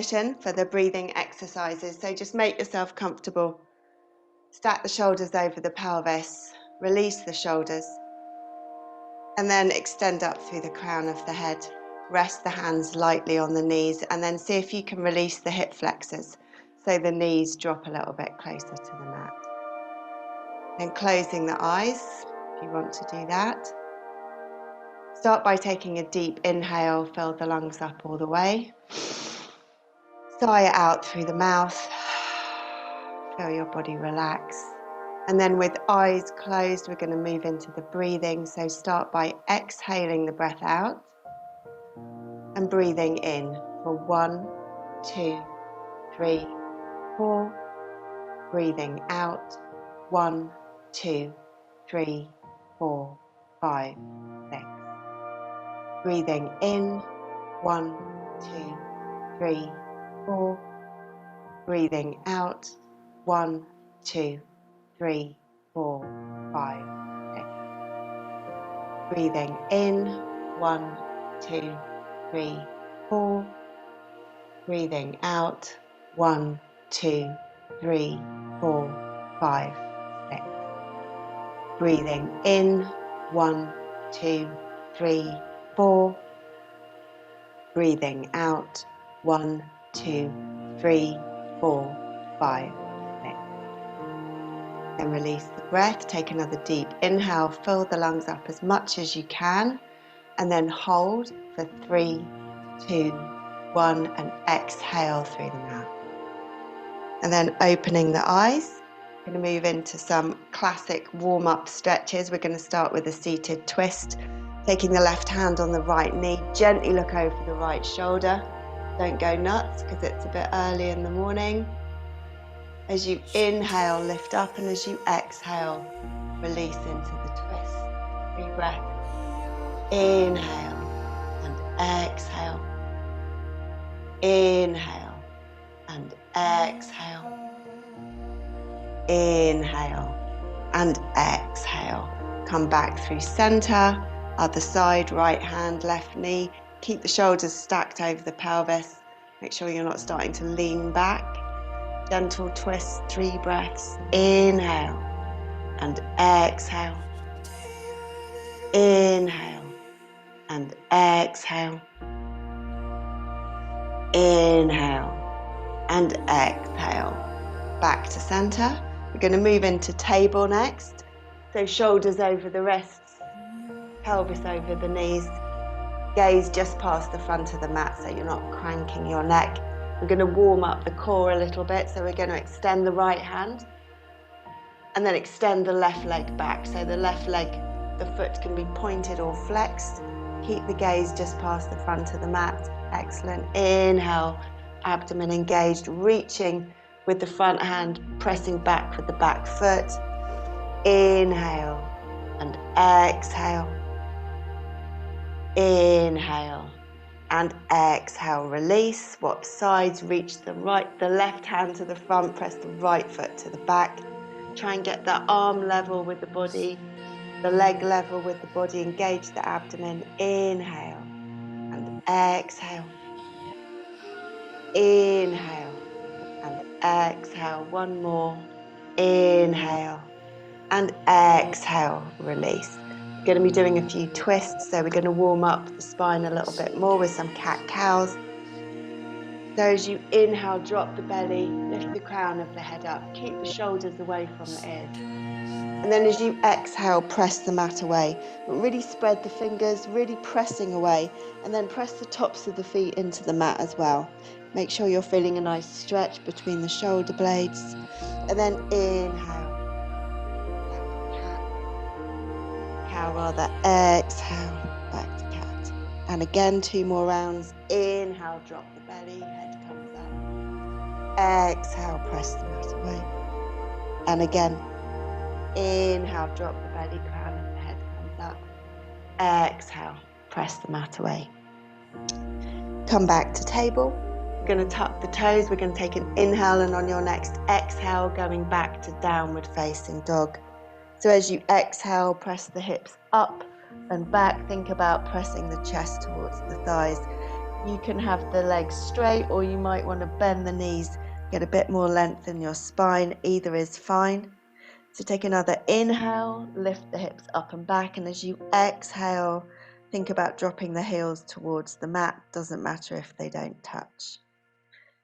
position for the breathing exercises. So just make yourself comfortable. Stack the shoulders over the pelvis, release the shoulders, and then extend up through the crown of the head. Rest the hands lightly on the knees, and then see if you can release the hip flexors so the knees drop a little bit closer to the mat. Then closing the eyes, if you want to do that. Start by taking a deep inhale, fill the lungs up all the way. Sigh it out through the mouth. Feel your body relax. And then with eyes closed, we're going to move into the breathing. So start by exhaling the breath out and breathing in for 1, 2, 3, 4. Breathing out 1, 2, 3, 4, 5, 6. Breathing in 1, 2, 3, 4. Breathing out 1, 2, 3, 4, 5, 6. Breathing in 1, 2, 3, 4. Breathing out 1, 2, 3, 4, 5, 6. Breathing in 1, 2, 3, 4. Breathing out 1, 2, 3, 4, 5, 6. Then release the breath. Take another deep inhale. Fill the lungs up as much as you can. And then hold for 3, 2, 1. And exhale through the mouth. And then opening the eyes. We're going to move into some classic warm-up stretches. We're going to start with a seated twist. Taking the left hand on the right knee. Gently look over the right shoulder. Don't go nuts because it's a bit early in the morning. As you inhale, lift up, and as you exhale, release into the twist. 3 breaths. Inhale and exhale. Inhale and exhale. Inhale and exhale. Come back through center. Other side, right hand, left knee. Keep the shoulders stacked over the pelvis. Make sure you're not starting to lean back. Gentle twist, 3 breaths. Inhale and exhale. Inhale and exhale. Inhale and exhale. Back to center. We're going to move into table next. So shoulders over the wrists, pelvis over the knees. Gaze just past the front of the mat so you're not cranking your neck. We're going to warm up the core a little bit, so we're going to extend the right hand and then extend the left leg back. So the left leg, the foot can be pointed or flexed. Keep the gaze just past the front of the mat. Excellent. Inhale, abdomen engaged, reaching with the front hand, pressing back with the back foot. Inhale and exhale. Inhale and exhale, release, swap sides, reach the left hand to the front, press the right foot to the back. Try and get the arm level with the body, the leg level with the body, engage the abdomen. Inhale and exhale. Inhale and exhale. One more. Inhale and exhale, release. We're going to be doing a few twists, so we're going to warm up the spine a little bit more with some cat-cows. So as you inhale, drop the belly, lift the crown of the head up, keep the shoulders away from the ears. And then as you exhale, press the mat away, but really spread the fingers, really pressing away, and then press the tops of the feet into the mat as well. Make sure you're feeling a nice stretch between the shoulder blades. And then inhale. Rather, exhale, back to cat. And again, 2 more rounds. Inhale, drop the belly, head comes up. Exhale, press the mat away. And again, inhale, drop the belly, crown of the head comes up. Exhale, press the mat away. Come back to table. We're going to tuck the toes. We're going to take an inhale, and on your next exhale, going back to downward facing dog. So as you exhale, press the hips up and back. Think about pressing the chest towards the thighs. You can have the legs straight, or you might want to bend the knees, get a bit more length in your spine. Either is fine. So take another inhale, lift the hips up and back, and as you exhale, think about dropping the heels towards the mat. Doesn't matter if they don't touch.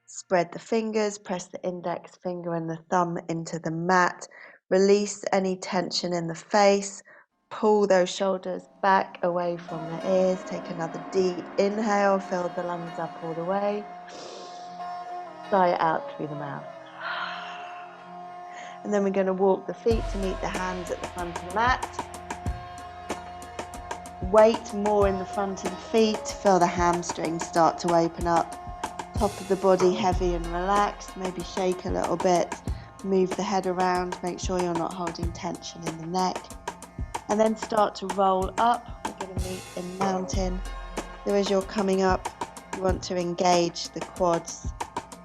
Spread the fingers, press the index finger and the thumb into the mat. Release any tension in the face. Pull those shoulders back away from the ears. Take another deep inhale, fill the lungs up all the way. Sigh it out through the mouth. And then we're going to walk the feet to meet the hands at the front of the mat. Weight more in the front of the feet. Feel the hamstrings start to open up. Top of the body heavy and relaxed. Maybe shake a little bit. Move the head around. Make sure you're not holding tension in the neck. And then start to roll up. We're going to meet in mountain. So as you're coming up, you want to engage the quads.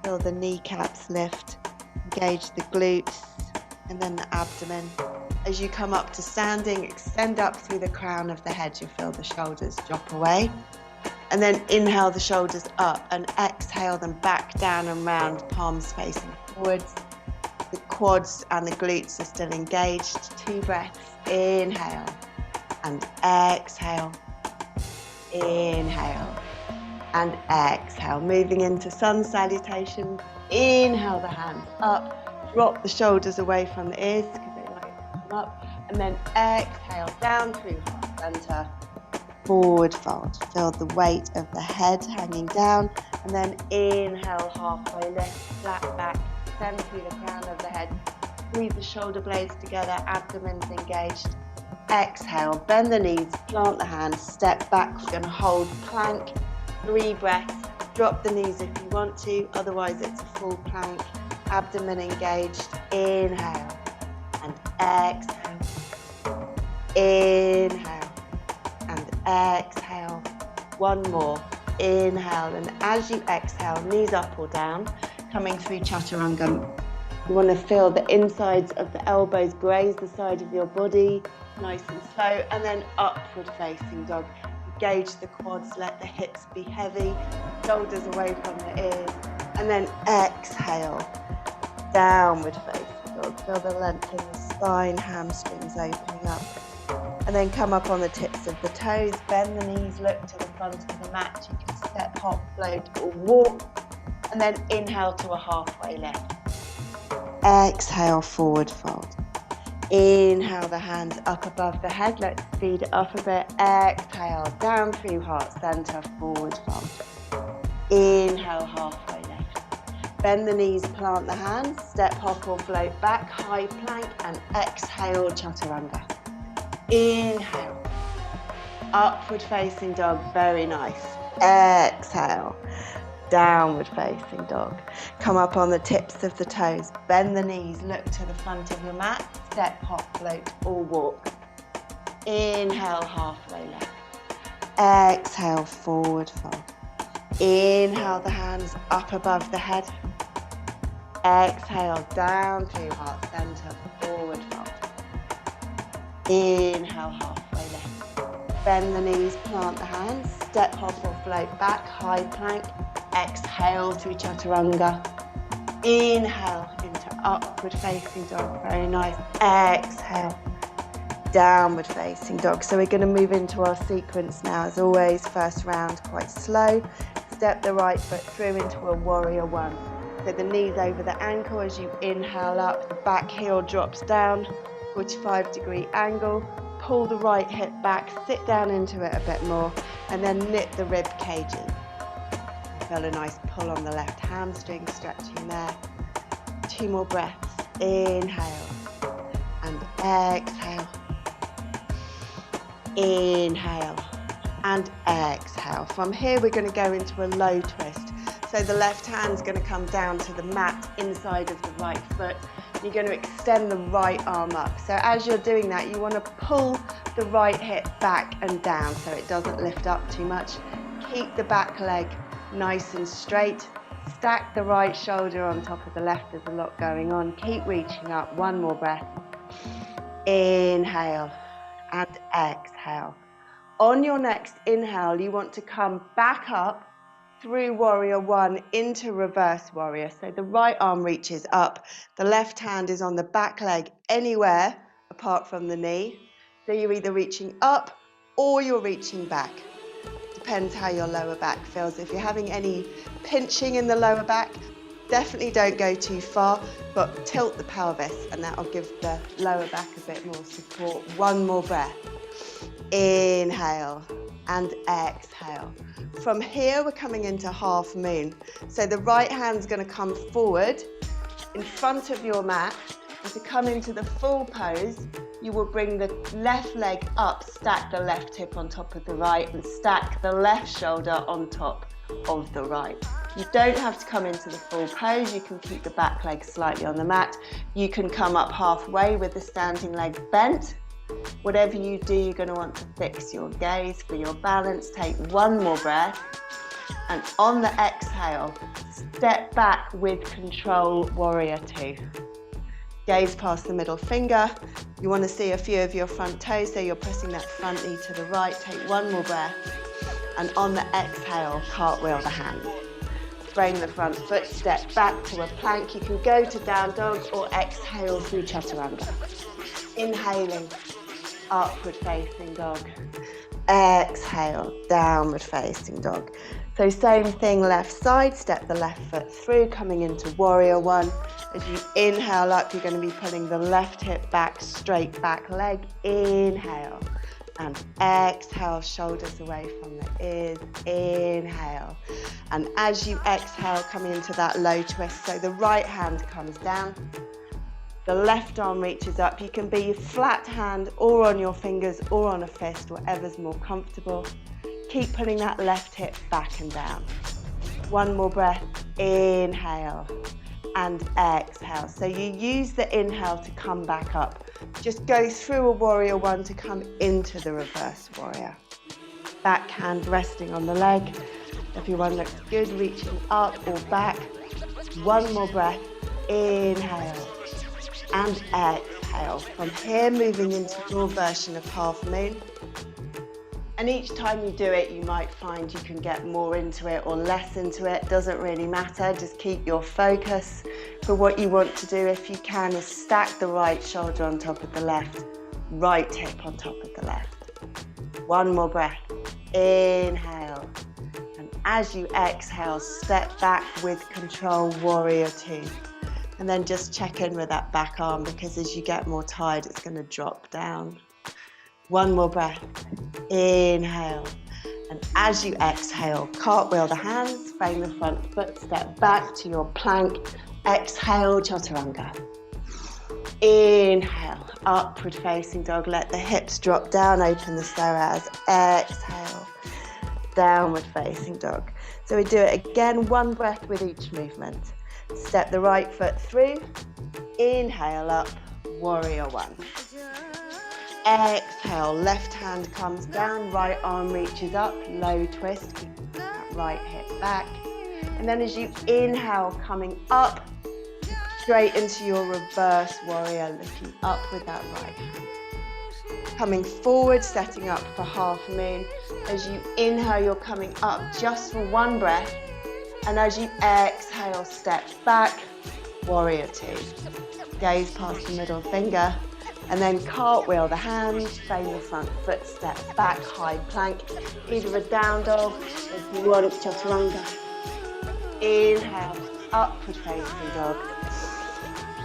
Feel the kneecaps lift. Engage the glutes and then the abdomen. As you come up to standing, extend up through the crown of the head. You'll feel the shoulders drop away. And then inhale the shoulders up and exhale them back down and round, palms facing forwards. The quads and the glutes are still engaged. 2 breaths. Inhale and exhale. Inhale and exhale. Moving into sun salutation. Inhale the hands up. Drop the shoulders away from the ears because they like to come up. And then exhale down through heart center. Forward fold. Feel the weight of the head hanging down. And then inhale, halfway lift, flat back, extend through the crown of the head. Squeeze the shoulder blades together, abdomen's engaged. Exhale, bend the knees, plant the hands, step back. We're going to hold plank, 3 breaths. Drop the knees if you want to, otherwise it's a full plank. Abdomen engaged. Inhale and exhale. Inhale and exhale. One more. Inhale, and as you exhale, knees up or down, coming through chaturanga. You want to feel the insides of the elbows graze the side of your body, nice and slow, and then upward facing dog. Engage the quads, let the hips be heavy, shoulders away from the ears, and then exhale, downward facing dog. Feel the length in the spine, hamstrings opening up. And then come up on the tips of the toes, bend the knees, look to the front of the mat. You can step, hop, float, or walk. And then inhale to a halfway lift. Exhale, forward fold. Inhale the hands up above the head. Let's speed it up a bit. Exhale, down through heart center, forward fold. Inhale, halfway lift. Bend the knees, plant the hands. Step, hop, or float back, high plank, and exhale, chaturanga. Inhale, upward facing dog, very nice. Exhale, downward facing dog. Come up on the tips of the toes, bend the knees, look to the front of your mat, step, hop, float, or walk. Inhale, halfway lift. Exhale, forward fold. Inhale the hands up above the head. Exhale, down through heart center, forward fold. Inhale, halfway lift. Bend the knees, plant the hands, step, hop, or float back, high plank. Exhale through chaturanga. Inhale into upward facing dog, very nice. Exhale, downward facing dog. So we're going to move into our sequence now. As always, first round quite slow. Step the right foot through into a warrior one. So the knees over the ankle as you inhale up, the back heel drops down. 45-degree angle, pull the right hip back, sit down into it a bit more, and then knit the rib cages. Feel a nice pull on the left hamstring, stretching there. 2 more breaths. Inhale and exhale. Inhale and exhale. From here we're going to go into a low twist. So the left hand's going to come down to the mat inside of the right foot. You're going to extend the right arm up. So as you're doing that, you want to pull the right hip back and down so it doesn't lift up too much. Keep the back leg nice and straight. Stack the right shoulder on top of the left. There's a lot going on. Keep reaching up. One more breath. Inhale and exhale. On your next inhale, you want to come back up through warrior one into reverse warrior. So the right arm reaches up, the left hand is on the back leg anywhere apart from the knee. So you're either reaching up or you're reaching back. Depends how your lower back feels. If you're having any pinching in the lower back, definitely don't go too far, but tilt the pelvis and that'll give the lower back a bit more support. One more breath. Inhale and exhale. From here, we're coming into half moon. So the right hand's going to come forward in front of your mat, and to come into the full pose, you will bring the left leg up, stack the left hip on top of the right, and stack the left shoulder on top of the right. You don't have to come into the full pose. You can keep the back leg slightly on the mat. You can come up halfway with the standing leg bent. Whatever you do, you're going to want to fix your gaze for your balance. Take one more breath, and on the exhale, step back with control, warrior two. Gaze past the middle finger. You want to see a few of your front toes, so you're pressing that front knee to the right. Take one more breath, and on the exhale, cartwheel the hands. Frame the front foot, step back to a plank. You can go to down dog or exhale through chaturanga. Inhaling, upward facing dog. Exhale, downward facing dog. So same thing, left side, step the left foot through, coming into warrior one. As you inhale up, you're going to be pulling the left hip back, straight back leg. Inhale and exhale, shoulders away from the ears. Inhale. And as you exhale, coming into that low twist, so the right hand comes down, the left arm reaches up. You can be flat hand or on your fingers or on a fist, whatever's more comfortable. Keep pulling that left hip back and down. One more breath, inhale and exhale. So you use the inhale to come back up. Just go through a warrior one to come into the reverse warrior. Back hand resting on the leg. Everyone looks good, reaching up or back. One more breath, inhale and exhale. From here, moving into your version of half moon. And each time you do it, you might find you can get more into it or less into it. Doesn't really matter. Just keep your focus. For what you want to do, if you can, is stack the right shoulder on top of the left, right hip on top of the left. One more breath. Inhale. And as you exhale, step back with control, warrior two. And then just check in with that back arm, because as you get more tired, it's going to drop down. One more breath, inhale. And as you exhale, cartwheel the hands, frame the front foot, step back to your plank. Exhale, chaturanga. Inhale, upward facing dog. Let the hips drop down, open the psoas. Exhale, downward facing dog. So we do it again, one breath with each movement. Step the right foot through, inhale up, warrior one. Exhale, left hand comes down, right arm reaches up, low twist, keep that right hip back. And then as you inhale, coming up, straight into your reverse warrior, looking up with that right hand. Coming forward, setting up for half moon. As you inhale, you're coming up just for one breath. And as you exhale, step back, warrior two. Gaze past the middle finger. And then cartwheel the hands, frame the front foot, step back, high plank. Either a down dog, if you want, chaturanga. Inhale, upward facing dog.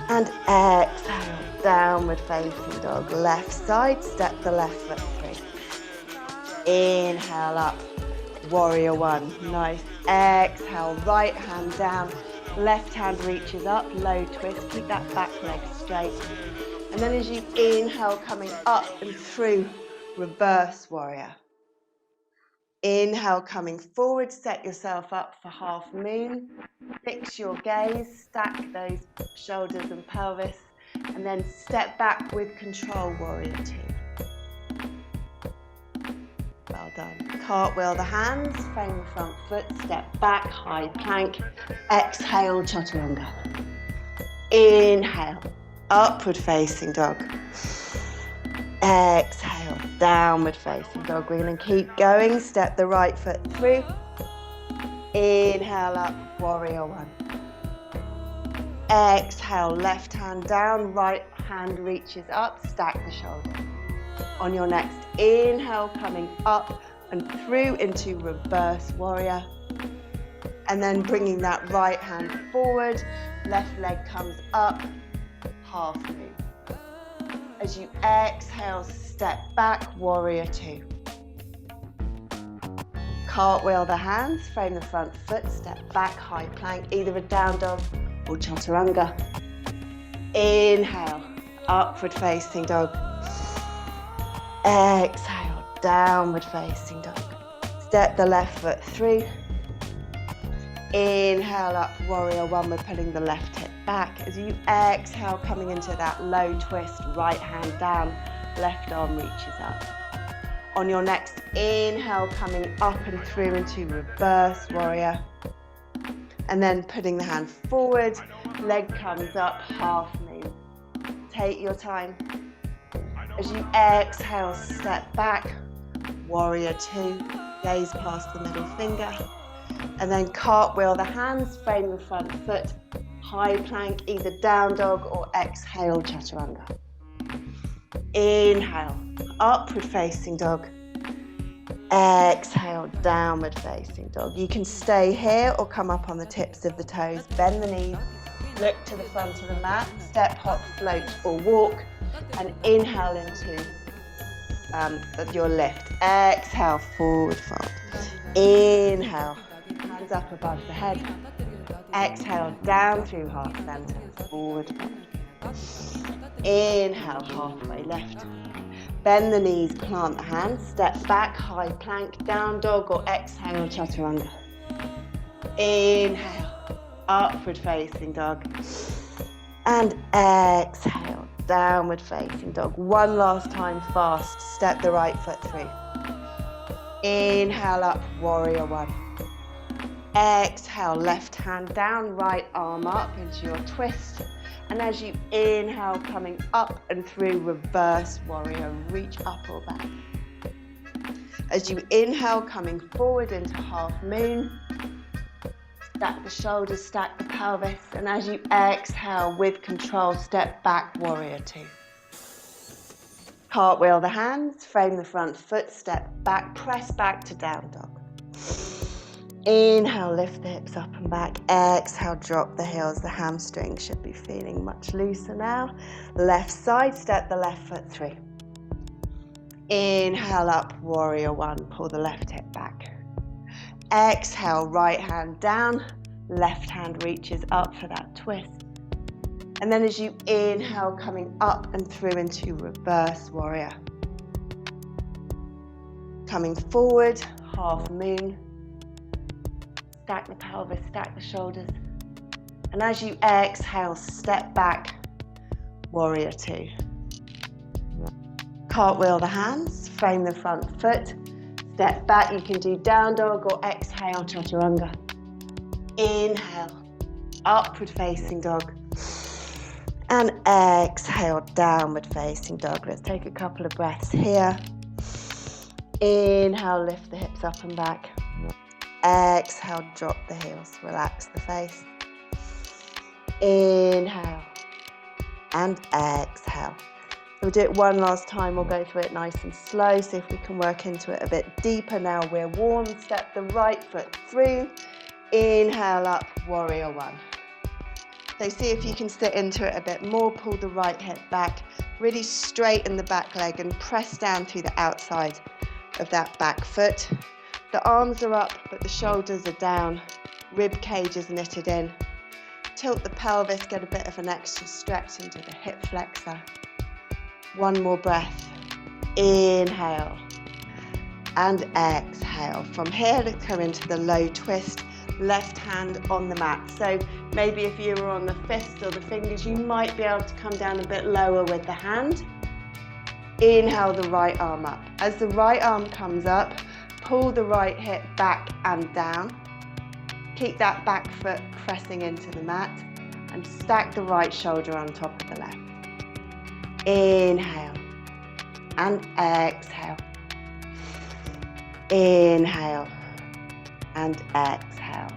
And exhale, downward facing dog. Left side, step the left foot through. Inhale up, warrior one. Nice. Exhale, right hand down. Left hand reaches up, low twist. Keep that back leg straight. And then as you inhale, coming up and through, reverse warrior. Inhale, coming forward, set yourself up for half moon. Fix your gaze, stack those shoulders and pelvis, and then step back with control, warrior two. Well done. Cartwheel the hands, frame the front foot, step back, high plank. Exhale, chaturanga. Inhale. Upward facing dog. Exhale, downward facing dog. We're going to keep going. Step the right foot through. Inhale up, warrior one. Exhale, left hand down, right hand reaches up, stack the shoulders. On your next inhale, coming up and through into reverse warrior. And then bringing that right hand forward, left leg comes up, half moon. As you exhale, step back, warrior two. Cartwheel the hands, frame the front foot, step back, high plank, either a down dog or chaturanga. Inhale, upward facing dog. Exhale, downward facing dog. Step the left foot through. Inhale up, warrior one, we're pulling the left hip back. As you exhale, coming into that low twist, right hand down, left arm reaches up. On your next inhale, coming up and through into reverse warrior. And then putting the hand forward, leg comes up, half moon. Take your time. As you exhale, step back, warrior two, gaze past the middle finger. And then cartwheel the hands, frame the front foot, high plank, either down dog or exhale, chaturanga. Inhale, upward facing dog. Exhale, downward facing dog. You can stay here or come up on the tips of the toes. Bend the knees, look to the front of the mat, step, hop, float or walk. And inhale into your lift. Exhale, forward fold. Inhale, hands up above the head. Exhale, down through heart center, forward fold. Inhale, halfway left. Bend the knees, plant the hands, step back, high plank, down dog or exhale, chaturanga. Inhale, upward facing dog. And exhale, downward facing dog. One last time fast, step the right foot through. Inhale up, warrior one. Exhale, left hand down, right arm up into your twist. And as you inhale, coming up and through reverse warrior, reach up or back. As you inhale, coming forward into half moon, stack the shoulders, stack the pelvis. And as you exhale, with control, step back, warrior two. Cartwheel the hands, frame the front foot, step back, press back to down dog. Inhale, lift the hips up and back. Exhale, drop the heels. The hamstring should be feeling much looser now. Left side, step the left foot through. Inhale up, warrior one. Pull the left hip back. Exhale, right hand down. Left hand reaches up for that twist. And then as you inhale, coming up and through into reverse warrior. Coming forward, half moon. Stack the pelvis, stack the shoulders. And as you exhale, step back, warrior two. Cartwheel the hands, frame the front foot, step back. You can do down dog or exhale, chaturanga. Inhale, upward facing dog. And exhale, downward facing dog. Let's take a couple of breaths here. Inhale, lift the hips up and back. Exhale, drop the heels, relax the face. Inhale and exhale. We'll do it one last time. We'll go through it nice and slow, see if we can work into it a bit deeper. Now we're warm. Step the right foot through. Inhale up, warrior one. So see if you can sit into it a bit more. Pull the right hip back. Really straighten the back leg and press down through the outside of that back foot. The arms are up, but the shoulders are down. Rib cage is knitted in. Tilt the pelvis, get a bit of an extra stretch into the hip flexor. One more breath. Inhale and exhale. From here, let's come into the low twist. Left hand on the mat. So maybe if you were on the fist or the fingers, you might be able to come down a bit lower with the hand. Inhale the right arm up. As the right arm comes up, pull the right hip back and down. Keep that back foot pressing into the mat and stack the right shoulder on top of the left. Inhale and exhale. Inhale and exhale.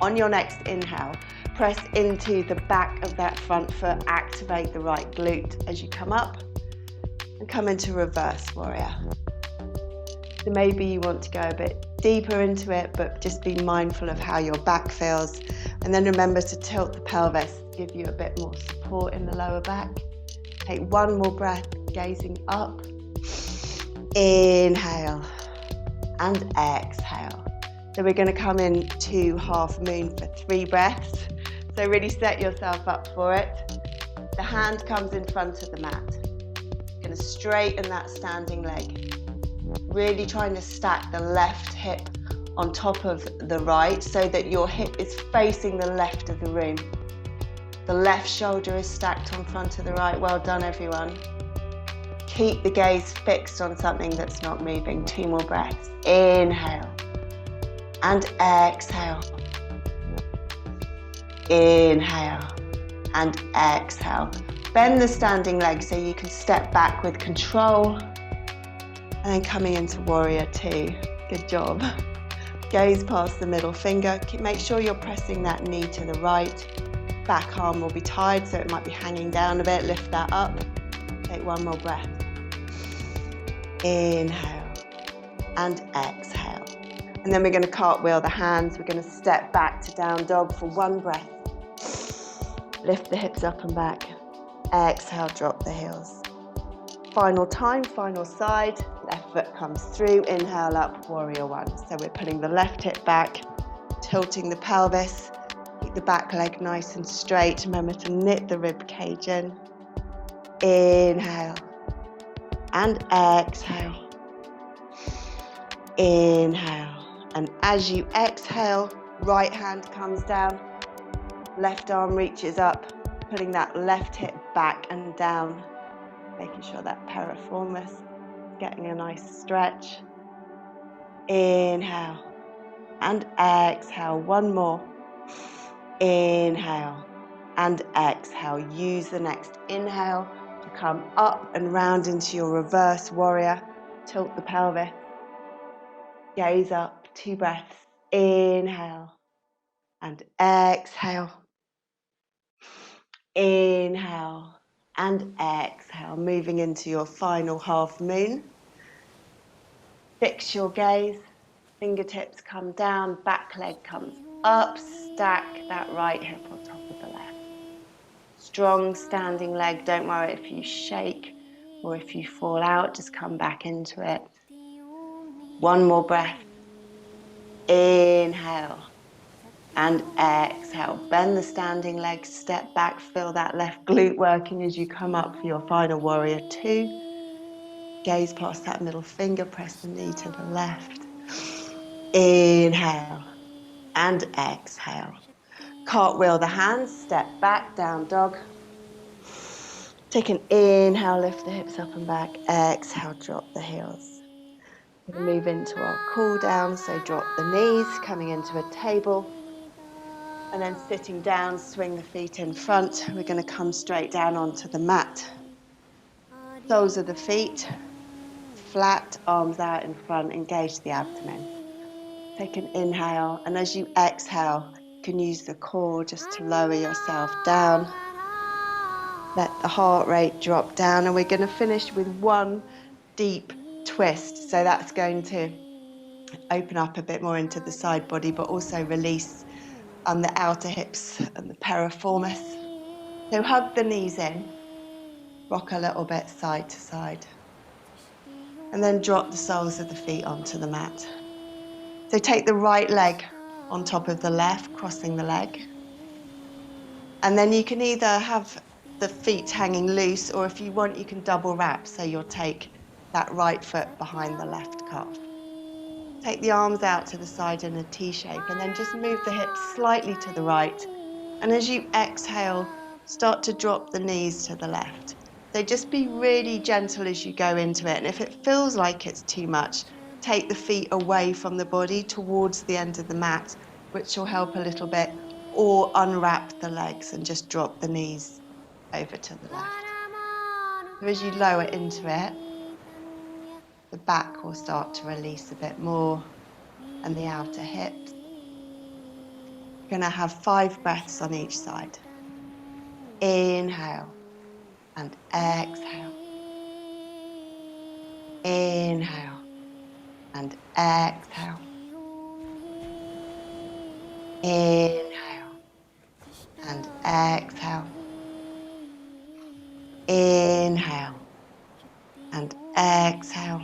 On your next inhale, press into the back of that front foot, activate the right glute as you come up and come into reverse warrior. So maybe you want to go a bit deeper into it, but just be mindful of how your back feels. And then remember to tilt the pelvis, give you a bit more support in the lower back. Take one more breath, gazing up. Inhale and exhale. So we're going to come into half moon for 3 breaths. So really set yourself up for it. The hand comes in front of the mat. You're going to straighten that standing leg. Really trying to stack the left hip on top of the right so that your hip is facing the left of the room. The left shoulder is stacked on front of the right. Well done, everyone. Keep the gaze fixed on something that's not moving. 2 more breaths. Inhale and exhale. Inhale and exhale. Bend the standing leg so you can step back with control. And then coming into warrior 2. Good job. Gaze past the middle finger. Make sure you're pressing that knee to the right. Back arm will be tied, so it might be hanging down a bit. Lift that up. Take 1 more breath. Inhale and exhale. And then we're going to cartwheel the hands. We're going to step back to down dog for 1 breath. Lift the hips up and back. Exhale, drop the heels. Final time, final side. Left foot comes through. Inhale up, warrior 1. So we're putting the left hip back, tilting the pelvis. Keep the back leg nice and straight. Remember to knit the rib cage in. Inhale and exhale. Inhale. And as you exhale, right hand comes down, left arm reaches up, putting that left hip back and down, making sure that piriformis is getting a nice stretch. Inhale and exhale. 1 more. Inhale and exhale. Use the next inhale to come up and round into your reverse warrior. Tilt the pelvis. Gaze up. 2 breaths. Inhale and exhale. Inhale and exhale. Moving into your final half moon. Fix your gaze. Fingertips come down. Back leg comes up. Stack that right hip on top of the left. Strong standing leg. Don't worry if you shake or if you fall out. Just come back into it. 1 more breath. Inhale and exhale. Bend the standing leg, step back, feel that left glute working as you come up for your final warrior 2. Gaze past that middle finger, press the knee to the left. Inhale and exhale. Cartwheel the hands, step back, down dog. Take an inhale, lift the hips up and back. Exhale, drop the heels. We're going to move into our cool down, so drop the knees, coming into a table. And then sitting down, swing the feet in front. We're going to come straight down onto the mat. Soles of the feet, flat, arms out in front, engage the abdomen. Take an inhale, and as you exhale, you can use the core just to lower yourself down. Let the heart rate drop down, and we're going to finish with 1 deep twist. So that's going to open up a bit more into the side body, but also release on the outer hips and the piriformis. So hug the knees in, rock a little bit side to side, and then drop the soles of the feet onto the mat. So take the right leg on top of the left, crossing the leg. And then you can either have the feet hanging loose, or if you want, you can double wrap. So you'll take that right foot behind the left calf. Take the arms out to the side in a T shape, and then just move the hips slightly to the right. And as you exhale, start to drop the knees to the left. So just be really gentle as you go into it. And if it feels like it's too much, take the feet away from the body towards the end of the mat, which will help a little bit, or unwrap the legs and just drop the knees over to the left. So as you lower into it, the back will start to release a bit more, and the outer hips. You're going to have 5 breaths on each side. Inhale and exhale. Inhale and exhale. Inhale and exhale. Inhale and exhale.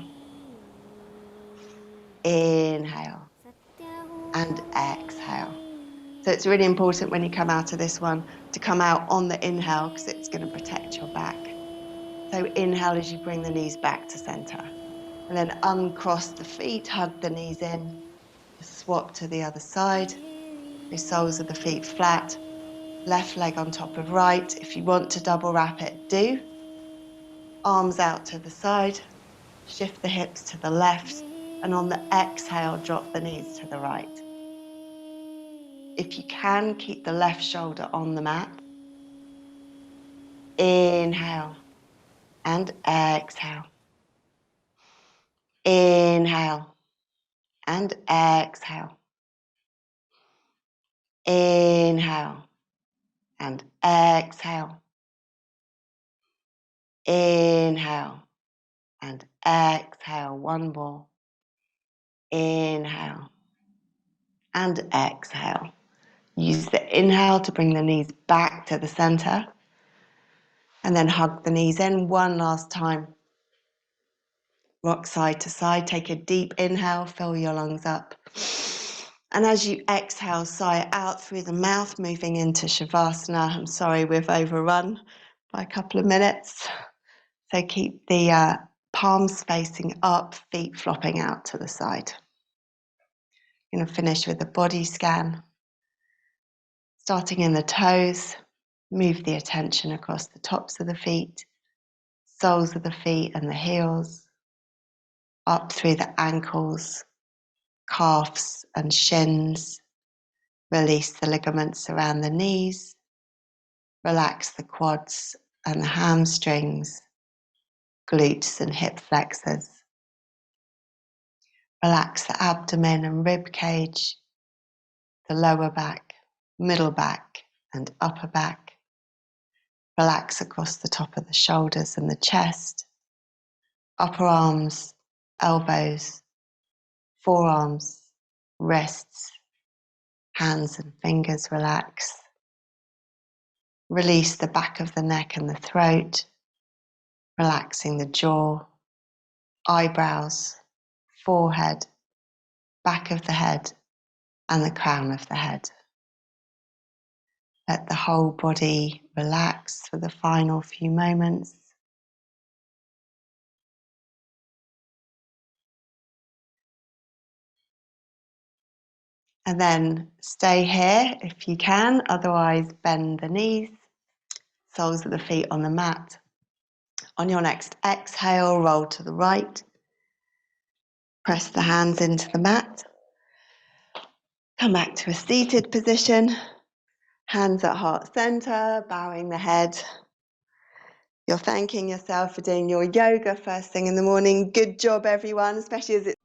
Inhale and exhale. So it's really important when you come out of this one to come out on the inhale, because it's going to protect your back. So inhale as you bring the knees back to center. And then uncross the feet, hug the knees in. Swap to the other side. The soles of the feet flat. Left leg on top of right. If you want to double wrap it, do. Arms out to the side. Shift the hips to the left. And on the exhale, drop the knees to the right. If you can, keep the left shoulder on the mat. Inhale and exhale. Inhale and exhale. Inhale and exhale. Inhale and exhale. One more. Inhale and exhale. Use the inhale to bring the knees back to the center. And then hug the knees in one last time. Rock side to side. Take a deep inhale. Fill your lungs up. And as you exhale, sigh out through the mouth, moving into Shavasana. I'm sorry we've overrun by a couple of minutes. So keep the palms facing up, feet flopping out to the side. I'm going to finish with a body scan. Starting in the toes, move the attention across the tops of the feet, soles of the feet and the heels, up through the ankles, calves and shins. Release the ligaments around the knees. Relax the quads and the hamstrings, glutes and hip flexors. Relax the abdomen and rib cage, the lower back, middle back and upper back. Relax across the top of the shoulders and the chest, upper arms, elbows, forearms, wrists, hands and fingers relax. Release the back of the neck and the throat, relaxing the jaw, eyebrows, forehead, back of the head and the crown of the head. Let the whole body relax for the final few moments. And then stay here if you can, otherwise bend the knees, soles of the feet on the mat. On your next exhale, roll to the right. Press the hands into the mat. Come back to a seated position. Hands at heart center, bowing the head. You're thanking yourself for doing your yoga first thing in the morning. Good job, everyone, especially as it's